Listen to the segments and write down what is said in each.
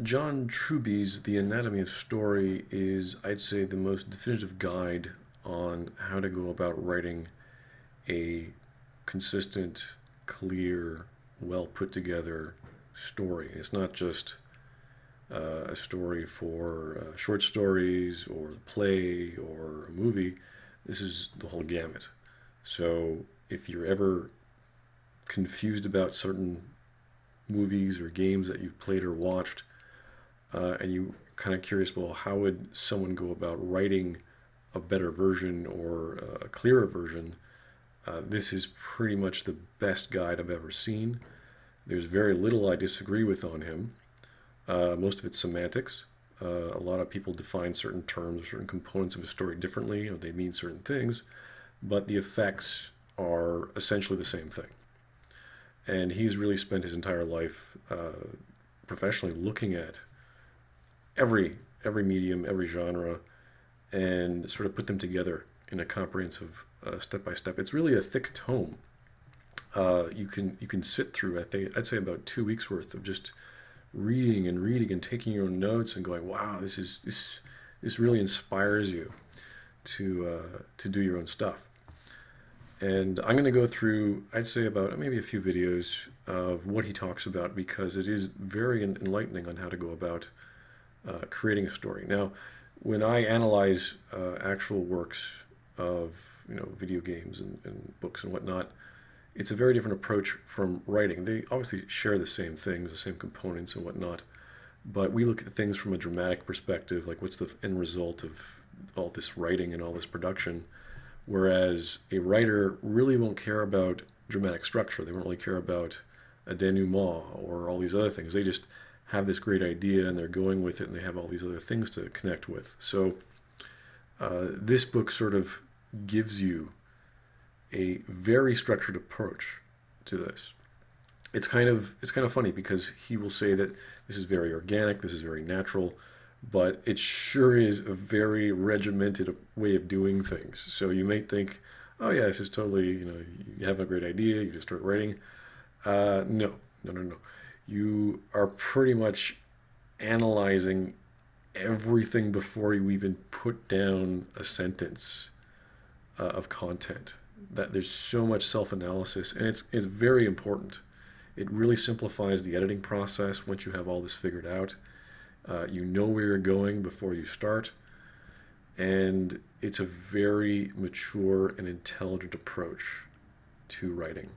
John Truby's The Anatomy of Story is, I'd say, the most definitive guide on how to go about writing a consistent, clear, well put together story. It's not just a story for short stories or a play or a movie. This is the whole gamut. So if you're ever confused about certain movies or games that you've played or watched, and you kind of curious, well, how would someone go about writing a better version or a clearer version? This is pretty much the best guide I've ever seen. There's very little I disagree with on him. Most of it's semantics. A lot of people define certain terms or certain components of a story differently, or they mean certain things, but the effects are essentially the same thing. And he's really spent his entire life professionally looking at every medium, every genre, and sort of put them together in a comprehensive step by step. It's really a thick tome. You can sit through, I'd say about 2 weeks worth of just reading and reading and taking your own notes and going, wow, this really inspires you to do your own stuff. And I'm going to go through, I'd say, about maybe a few videos of what he talks about, because it is very enlightening on how to go about creating a story. Now, when I analyze actual works of video games and books and whatnot, it's a very different approach from writing. They obviously share the same things, the same components and whatnot, but we look at things from a dramatic perspective, like what's the end result of all this writing and all this production. Whereas a writer really won't care about dramatic structure. They won't really care about a denouement or all these other things. They just have this great idea and they're going with it, and they have all these other things to connect with. So this book sort of gives you a very structured approach to this. It's kind of funny because he will say that this is very organic, this is very natural, but it sure is a very regimented way of doing things. So you may think, oh yeah, this is totally, you have a great idea, you just start writing. No, no, no, no. You are pretty much analyzing everything before you even put down a sentence of content. That there's so much self-analysis, and it's very important. It really simplifies the editing process once you have all this figured out. You know where you're going before you start, and it's a very mature and intelligent approach to writing.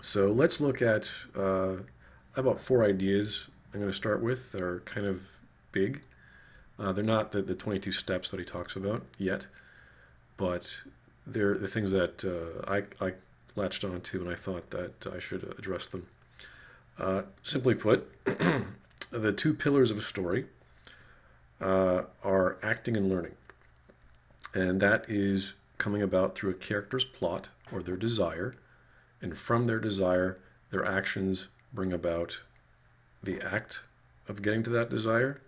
So let's look at about 4 ideas I'm going to start with that are kind of big. They're not the 22 steps that he talks about yet, but they're the things that I latched onto, and I thought that I should address them. Simply put, the two pillars of a story are acting and learning. And that is coming about through a character's plot or their desire. And from their desire, their actions bring about the act of getting to that desire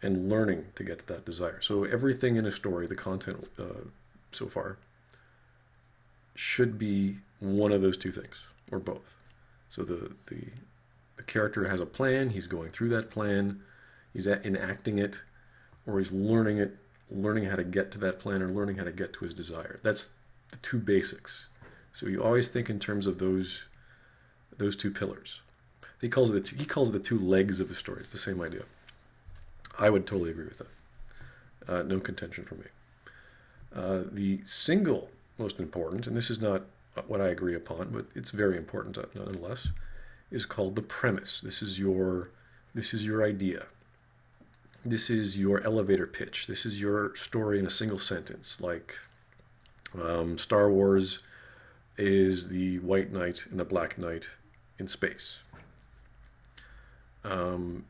and learning to get to that desire. So everything in a story, the content so far, should be one of those two things or both. So the character has a plan, he's going through that plan, he's enacting it, or he's learning it, learning how to get to that plan, or learning how to get to his desire. That's the two basics. So you always think in terms of those two pillars. He calls it the two legs of a story. It's the same idea. I would totally agree with that. No contention from me. The single most important, and this is not what I agree upon, but it's very important nonetheless, is called the premise. This is your idea. This is your elevator pitch. This is your story in a single sentence. Like Star Wars is the white knight and the black knight in space.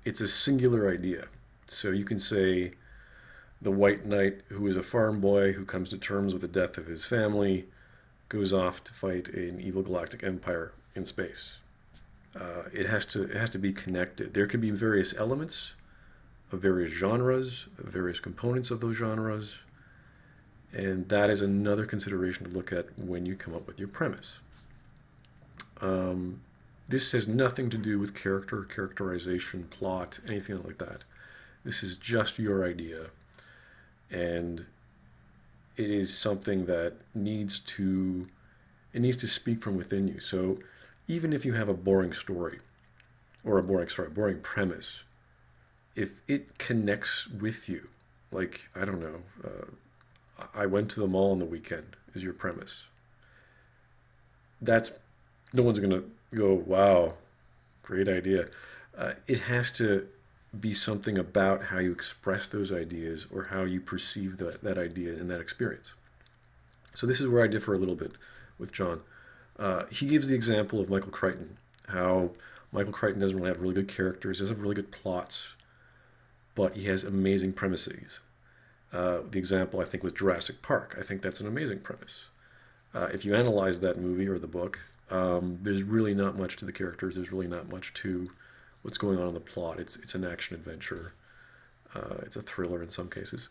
It's a singular idea. So you can say the white knight, who is a farm boy who comes to terms with the death of his family, goes off to fight an evil galactic empire in space. It has to be connected. There can be various elements of various genres, of various components of those genres, and that is another consideration to look at when you come up with your premise. This has nothing to do with character, characterization, plot, anything like that. This is just your idea, and it is something that needs to speak from within you. So even if you have a boring story or boring premise, if it connects with you, like, I don't know, I went to the mall on the weekend is your premise. That's No one's gonna go, wow, great idea. It has to be something about how you express those ideas or how you perceive that idea and that experience. So this is where I differ a little bit with John. He gives the example of Michael Crichton, how Michael Crichton doesn't really have really good characters, doesn't have really good plots, but he has amazing premises. The example, I think, was Jurassic Park. I think that's an amazing premise. If you analyze that movie or the book, there's really not much to the characters. There's really not much to what's going on in the plot. It's an action adventure. It's a thriller in some cases.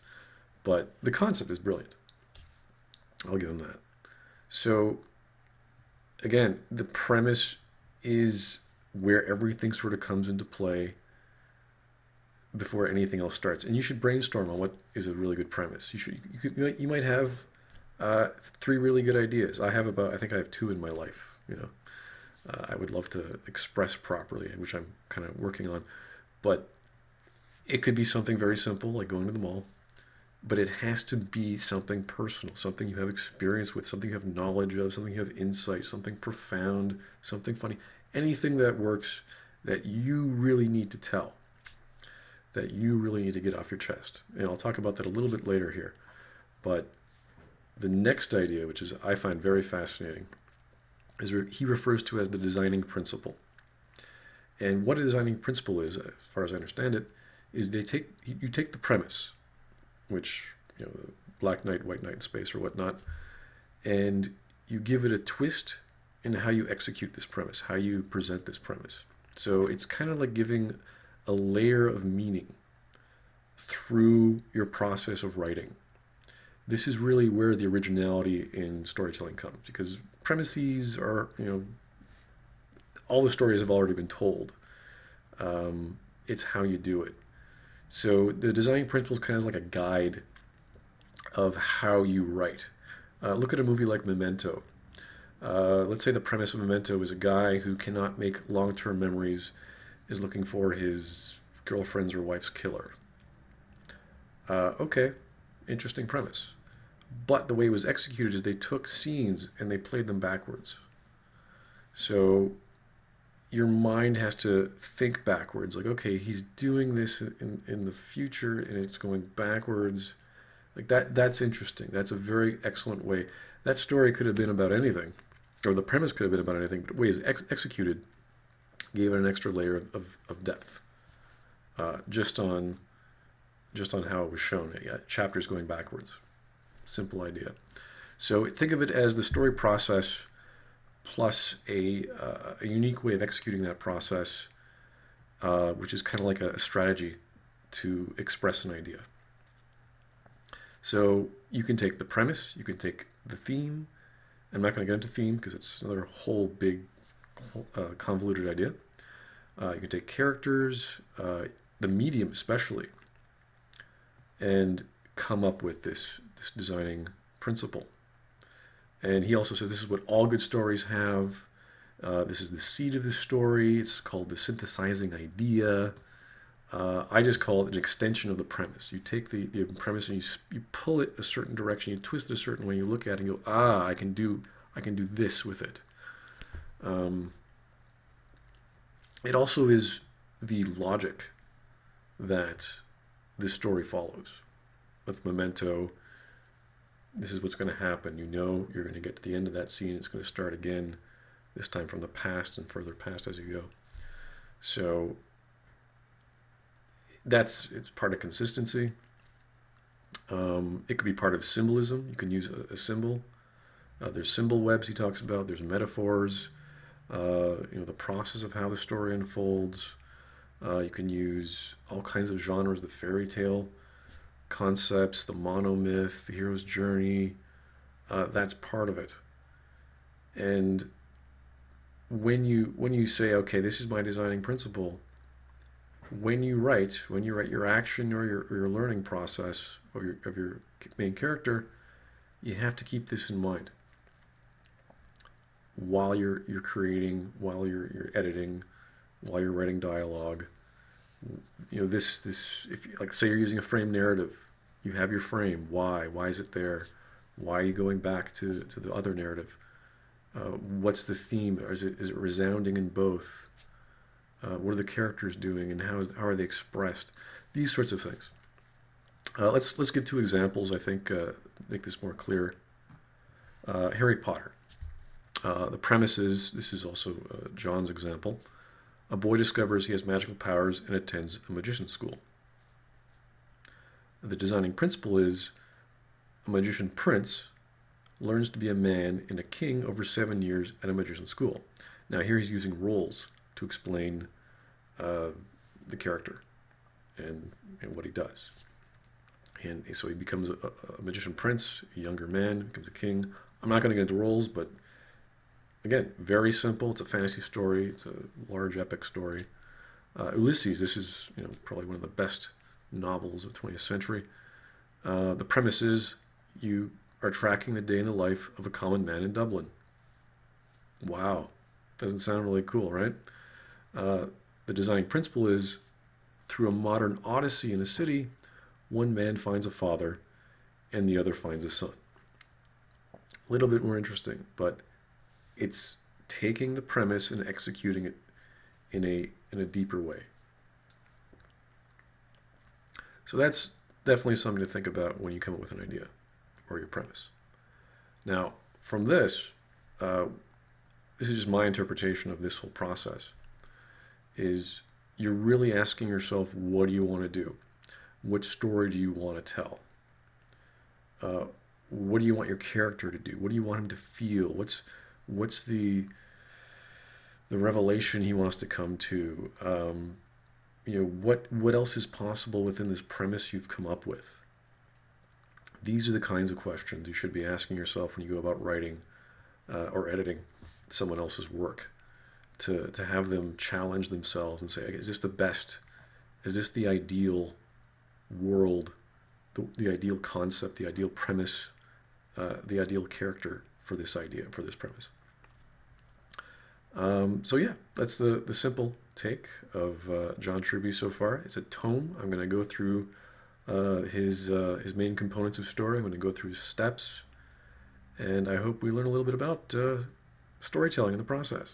But the concept is brilliant. I'll give him that. So, again, the premise is where everything sort of comes into play before anything else starts. And you should brainstorm on what is a really good premise. You might have three really good ideas. I think I have two in my life. I would love to express properly, which I'm kind of working on. But it could be something very simple, like going to the mall. But it has to be something personal, something you have experience with, something you have knowledge of, something you have insight, something profound, something funny. Anything that works that you really need to tell, that you really need to get off your chest. And I'll talk about that a little bit later here. But the next idea, which is I find very fascinating, is he refers to as the designing principle. And what a designing principle is, as far as I understand it, is you take the premise, which, the black knight, white knight in space or whatnot, and you give it a twist in how you execute this premise, how you present this premise. So it's kind of like giving a layer of meaning through your process of writing. This is really where the originality in storytelling comes, because premises are, all the stories have already been told. It's how you do it. So the designing principle is kind of like a guide of how you write. Look at a movie like Memento. Let's say the premise of Memento is a guy who cannot make long-term memories, is looking for his girlfriend's or wife's killer. Okay, interesting premise. But the way it was executed is they took scenes and they played them backwards. So your mind has to think backwards. Like, okay, he's doing this in the future and it's going backwards. Like that's interesting. That's a very excellent way. That story could have been about anything, or the premise could have been about anything, but the way it's executed gave it an extra layer of depth. Just on how it was shown. Chapters going backwards. Simple idea. So think of it as the story process plus a unique way of executing that process, which is kind of like a strategy to express an idea. So you can take the premise, you can take the theme. I'm not going to get into theme because it's another whole big convoluted idea. You can take characters, the medium especially, and come up with this designing principle. And he also says this is what all good stories have. This is the seed of the story. It's called the synthesizing idea. I just call it an extension of the premise. You take the premise and you pull it a certain direction, you twist it a certain way, you look at it and go, I can do this with it. It also is the logic that this story follows. With Memento, this is what's going to happen. You're going to get to the end of that scene. It's going to start again, this time from the past and further past as you go. So it's part of consistency. It could be part of symbolism. You can use a symbol. There's symbol webs he talks about. There's metaphors. The process of how the story unfolds. You can use all kinds of genres, the fairy tale concepts, the monomyth, the hero's journey. That's part of it. And when you say, okay, this is my designing principle, when you write your action or your learning process of your main character, you have to keep this in mind while you're creating, while you're editing, while you're writing dialogue. This if like say you're using a frame narrative, you have your frame. Why is it there? Why are you going back to the other narrative? What's the theme? Or is it resounding in both? What are the characters doing, and how are they expressed? These sorts of things. Let's give two examples. I think make this more clear. Harry Potter. The premise is, this is also John's example. A boy discovers he has magical powers and attends a magician's school. The designing principle is a magician prince learns to be a man and a king over 7 years at a magician's school. Now here he's using roles to explain the character and what he does. And so he becomes a magician prince, a younger man, becomes a king. I'm not going to get into roles, but again, very simple. It's a fantasy story. It's a large epic story. Ulysses, this is probably one of the best novels of the 20th century. The premise is you are tracking the day in the life of a common man in Dublin. Wow. Doesn't sound really cool, right? The designing principle is through a modern odyssey in a city, one man finds a father and the other finds a son. A little bit more interesting, but it's taking the premise and executing it in a deeper way. So that's definitely something to think about when you come up with an idea or your premise. Now, from this is just my interpretation of this whole process, is you're really asking yourself, what do you want to do? What story do you want to tell? What do you want your character to do? What do you want him to feel? What's the revelation he wants to come to? What else is possible within this premise you've come up with? These are the kinds of questions you should be asking yourself when you go about writing or editing someone else's work, to have them challenge themselves and say, is this the best? Is this the ideal world, the ideal concept, the ideal premise, the ideal character for this idea, for this premise? So yeah, that's the simple take of John Truby so far. It's a tome. I'm going to go through his main components of story. I'm going to go through his steps, and I hope we learn a little bit about storytelling in the process.